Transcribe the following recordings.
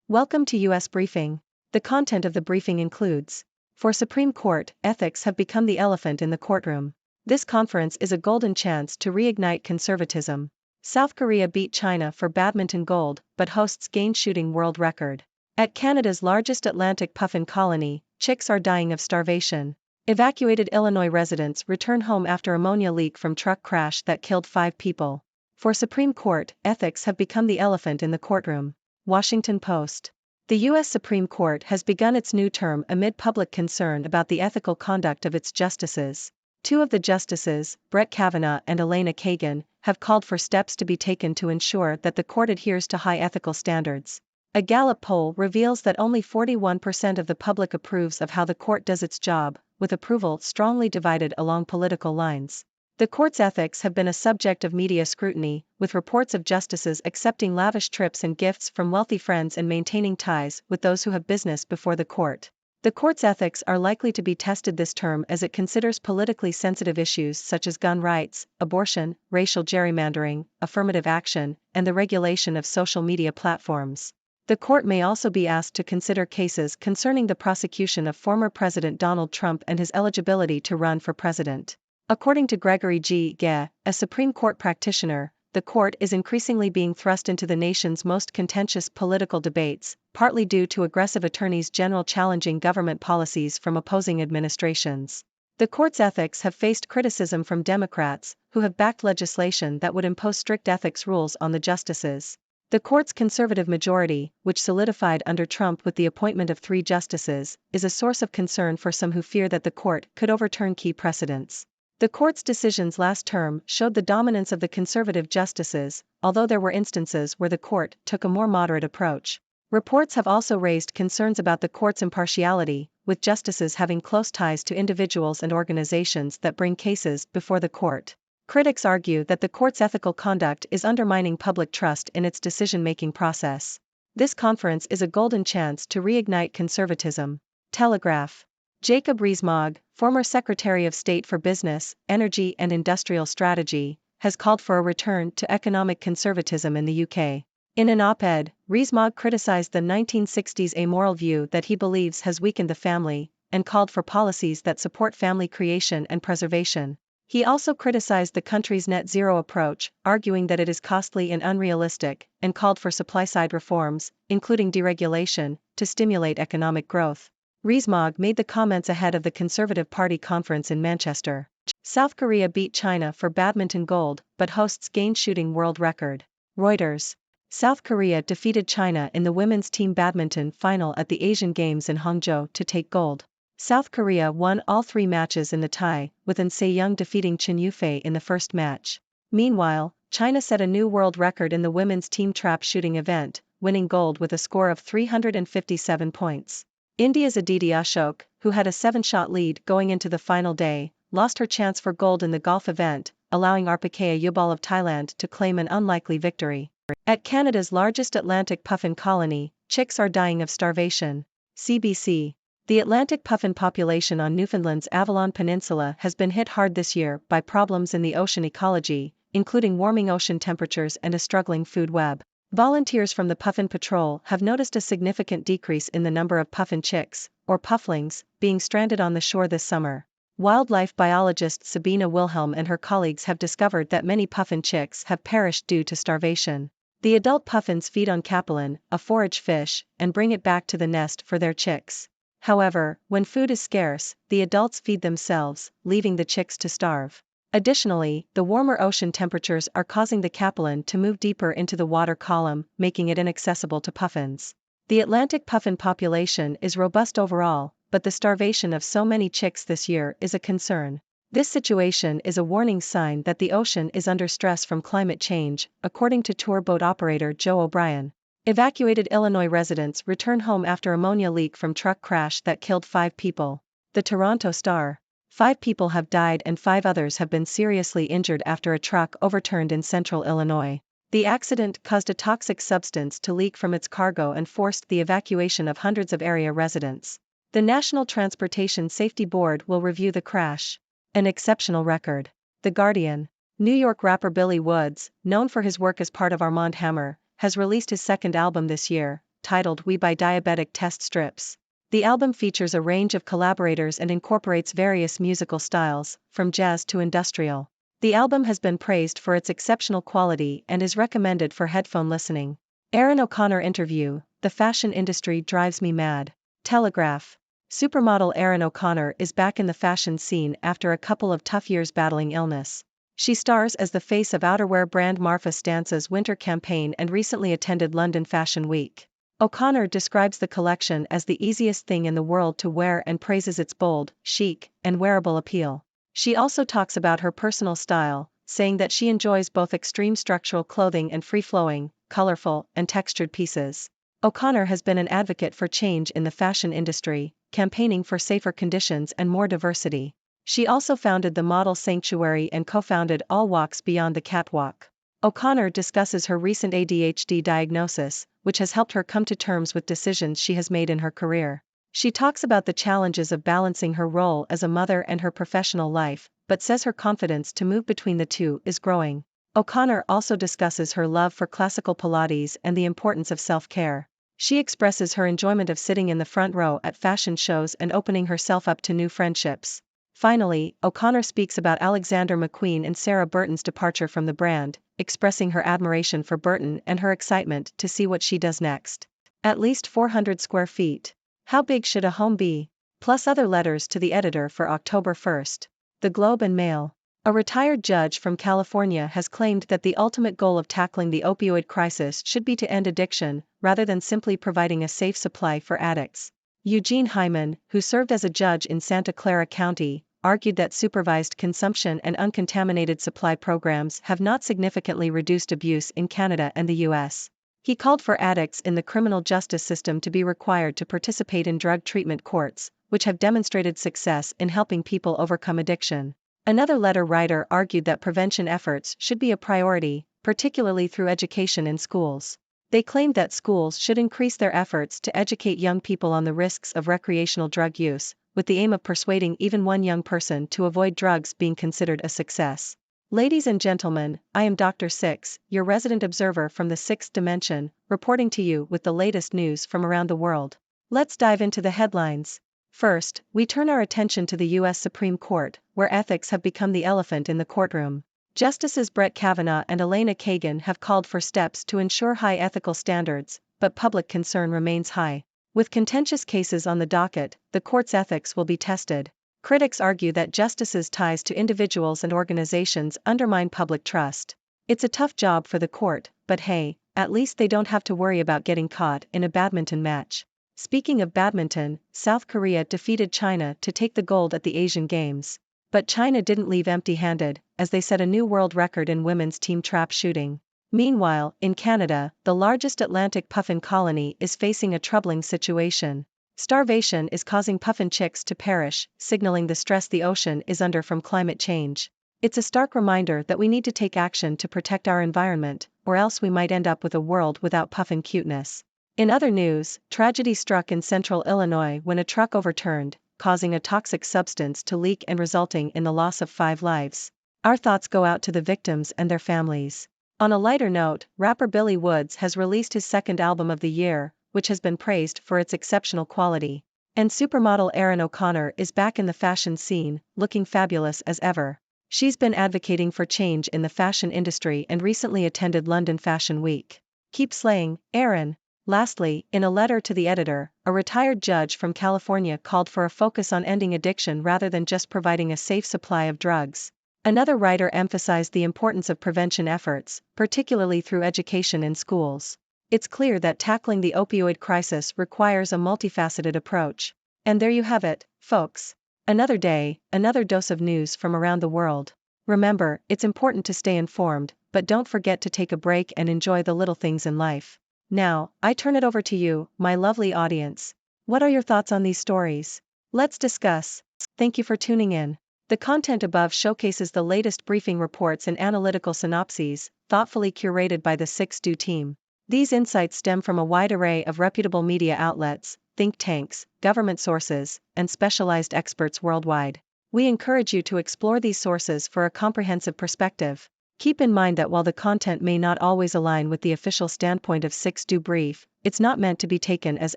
Welcome to U.S. Briefing. The content of the briefing includes: for Supreme Court, ethics have become the elephant in the courtroom. This conference is a golden chance to reignite conservatism. South Korea beat China for badminton gold, but hosts game shooting world record. At Canada's largest Atlantic puffin colony, chicks are dying of starvation. Evacuated Illinois residents return home after ammonia leak from truck crash that killed 5 people. For Supreme Court, ethics have become the elephant in the courtroom. Washington Post. The U.S. Supreme Court has begun its new term amid public concern about the ethical conduct of its justices. 2 of the justices, Brett Kavanaugh and Elena Kagan, have called for steps to be taken to ensure that the court adheres to high ethical standards. A Gallup poll reveals that only 41% of the public approves of how the court does its job, with approval strongly divided along political lines. The court's ethics have been a subject of media scrutiny, with reports of justices accepting lavish trips and gifts from wealthy friends and maintaining ties with those who have business before the court. The court's ethics are likely to be tested this term as it considers politically sensitive issues such as gun rights, abortion, racial gerrymandering, affirmative action, and the regulation of social media platforms. The court may also be asked to consider cases concerning the prosecution of former President Donald Trump and his eligibility to run for president. According to Gregory G. Geh, a Supreme Court practitioner, the court is increasingly being thrust into the nation's most contentious political debates, partly due to aggressive attorneys general challenging government policies from opposing administrations. The court's ethics have faced criticism from Democrats, who have backed legislation that would impose strict ethics rules on the justices. The court's conservative majority, which solidified under Trump with the appointment of 3 justices, is a source of concern for some who fear that the court could overturn key precedents. The court's decisions last term showed the dominance of the conservative justices, although there were instances where the court took a more moderate approach. Reports have also raised concerns about the court's impartiality, with justices having close ties to individuals and organizations that bring cases before the court. Critics argue that the court's ethical conduct is undermining public trust in its decision-making process. This conference is a golden chance to reignite conservatism. Telegraph. Jacob Rees-Mogg, former Secretary of State for Business, Energy and Industrial Strategy, has called for a return to economic conservatism in the UK. In an op-ed, Rees-Mogg criticized the 1960s amoral view that he believes has weakened the family, and called for policies that support family creation and preservation. He also criticized the country's net zero approach, arguing that it is costly and unrealistic, and called for supply-side reforms, including deregulation, to stimulate economic growth. Rees-Mogg made the comments ahead of the Conservative Party conference in Manchester. South Korea beat China for badminton gold, but hosts game shooting world record. Reuters. South Korea defeated China in the women's team badminton final at the Asian Games in Hangzhou to take gold. South Korea won all 3 matches in the tie, with An Se-young defeating Chen Yufei in the first match. Meanwhile, China set a new world record in the women's team trap shooting event, winning gold with a score of 357 points. India's Aditi Ashok, who had a 7-shot lead going into the final day, lost her chance for gold in the golf event, allowing Arpakaya Yubal of Thailand to claim an unlikely victory. At Canada's largest Atlantic puffin colony, chicks are dying of starvation. CBC. The Atlantic puffin population on Newfoundland's Avalon Peninsula has been hit hard this year by problems in the ocean ecology, including warming ocean temperatures and a struggling food web. Volunteers from the Puffin Patrol have noticed a significant decrease in the number of puffin chicks, or pufflings, being stranded on the shore this summer. Wildlife biologist Sabina Wilhelm and her colleagues have discovered that many puffin chicks have perished due to starvation. The adult puffins feed on capelin, a forage fish, and bring it back to the nest for their chicks. However, when food is scarce, the adults feed themselves, leaving the chicks to starve. Additionally, the warmer ocean temperatures are causing the capelin to move deeper into the water column, making it inaccessible to puffins. The Atlantic puffin population is robust overall, but the starvation of so many chicks this year is a concern. This situation is a warning sign that the ocean is under stress from climate change, according to tour boat operator Joe O'Brien. Evacuated Illinois residents return home after ammonia leak from truck crash that killed 5 people. The Toronto Star. 5 people have died and 5 others have been seriously injured after a truck overturned in central Illinois. The accident caused a toxic substance to leak from its cargo and forced the evacuation of hundreds of area residents. The National Transportation Safety Board will review the crash. An exceptional record. The Guardian. New York rapper Billy Woods, known for his work as part of Armand Hammer, has released his 2nd album this year, titled We Buy Diabetic Test Strips. The album features a range of collaborators and incorporates various musical styles, from jazz to industrial. The album has been praised for its exceptional quality and is recommended for headphone listening. Erin O'Connor interview, The Fashion Industry Drives Me Mad. Telegraph. Supermodel Erin O'Connor is back in the fashion scene after a couple of tough years battling illness. She stars as the face of outerwear brand Martha Stance's winter campaign and recently attended London Fashion Week. O'Connor describes the collection as the easiest thing in the world to wear and praises its bold, chic, and wearable appeal. She also talks about her personal style, saying that she enjoys both extreme structural clothing and free-flowing, colorful, and textured pieces. O'Connor has been an advocate for change in the fashion industry, campaigning for safer conditions and more diversity. She also founded the Model Sanctuary and co-founded All Walks Beyond the Catwalk. O'Connor discusses her recent ADHD diagnosis, which has helped her come to terms with decisions she has made in her career. She talks about the challenges of balancing her role as a mother and her professional life, but says her confidence to move between the two is growing. O'Connor also discusses her love for classical Pilates and the importance of self-care. She expresses her enjoyment of sitting in the front row at fashion shows and opening herself up to new friendships. Finally, O'Connor speaks about Alexander McQueen and Sarah Burton's departure from the brand, expressing her admiration for Burton and her excitement to see what she does next. At least 400 square feet. How big should a home be? Plus other letters to the editor for October 1st. The Globe and Mail. A retired judge from California has claimed that the ultimate goal of tackling the opioid crisis should be to end addiction, rather than simply providing a safe supply for addicts. Eugene Hyman, who served as a judge in Santa Clara County, argued that supervised consumption and uncontaminated supply programs have not significantly reduced abuse in Canada and the U.S. He called for addicts in the criminal justice system to be required to participate in drug treatment courts, which have demonstrated success in helping people overcome addiction. Another letter writer argued that prevention efforts should be a priority, particularly through education in schools. They claimed that schools should increase their efforts to educate young people on the risks of recreational drug use, with the aim of persuading even one young person to avoid drugs being considered a success. Ladies and gentlemen, I am Dr. Six, your resident observer from the sixth dimension, reporting to you with the latest news from around the world. Let's dive into the headlines. First, we turn our attention to the U.S. Supreme Court, where ethics have become the elephant in the courtroom. Justices Brett Kavanaugh and Elena Kagan have called for steps to ensure high ethical standards, but public concern remains high. With contentious cases on the docket, the court's ethics will be tested. Critics argue that justices' ties to individuals and organizations undermine public trust. It's a tough job for the court, but hey, at least they don't have to worry about getting caught in a badminton match. Speaking of badminton, South Korea defeated China to take the gold at the Asian Games. But China didn't leave empty-handed, as they set a new world record in women's team trap shooting. Meanwhile, in Canada, the largest Atlantic puffin colony is facing a troubling situation. Starvation is causing puffin chicks to perish, signaling the stress the ocean is under from climate change. It's a stark reminder that we need to take action to protect our environment, or else we might end up with a world without puffin cuteness. In other news, tragedy struck in central Illinois when a truck overturned, causing a toxic substance to leak and resulting in the loss of 5 lives. Our thoughts go out to the victims and their families. On a lighter note, rapper Billy Woods has released his second album of the year, which has been praised for its exceptional quality. And supermodel Erin O'Connor is back in the fashion scene, looking fabulous as ever. She's been advocating for change in the fashion industry and recently attended London Fashion Week. Keep slaying, Erin. Lastly, in a letter to the editor, a retired judge from California called for a focus on ending addiction rather than just providing a safe supply of drugs. Another writer emphasized the importance of prevention efforts, particularly through education in schools. It's clear that tackling the opioid crisis requires a multifaceted approach. And there you have it, folks. Another day, another dose of news from around the world. Remember, it's important to stay informed, but don't forget to take a break and enjoy the little things in life. Now, I turn it over to you, my lovely audience. What are your thoughts on these stories? Let's discuss. Thank you for tuning in. The content above showcases the latest briefing reports and analytical synopses, thoughtfully curated by the 6Do team. These insights stem from a wide array of reputable media outlets, think tanks, government sources, and specialized experts worldwide. We encourage you to explore these sources for a comprehensive perspective. Keep in mind that while the content may not always align with the official standpoint of 6Do Brief, it's not meant to be taken as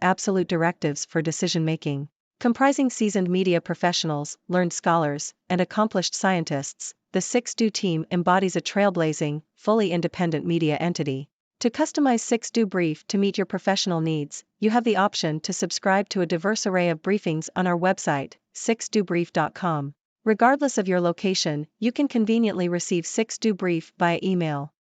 absolute directives for decision-making. Comprising seasoned media professionals, learned scholars, and accomplished scientists, the 6Do team embodies a trailblazing, fully independent media entity. To customize 6Do Brief to meet your professional needs, you have the option to subscribe to a diverse array of briefings on our website, 6dobrief.com. Regardless of your location, you can conveniently receive 6Do Brief via email.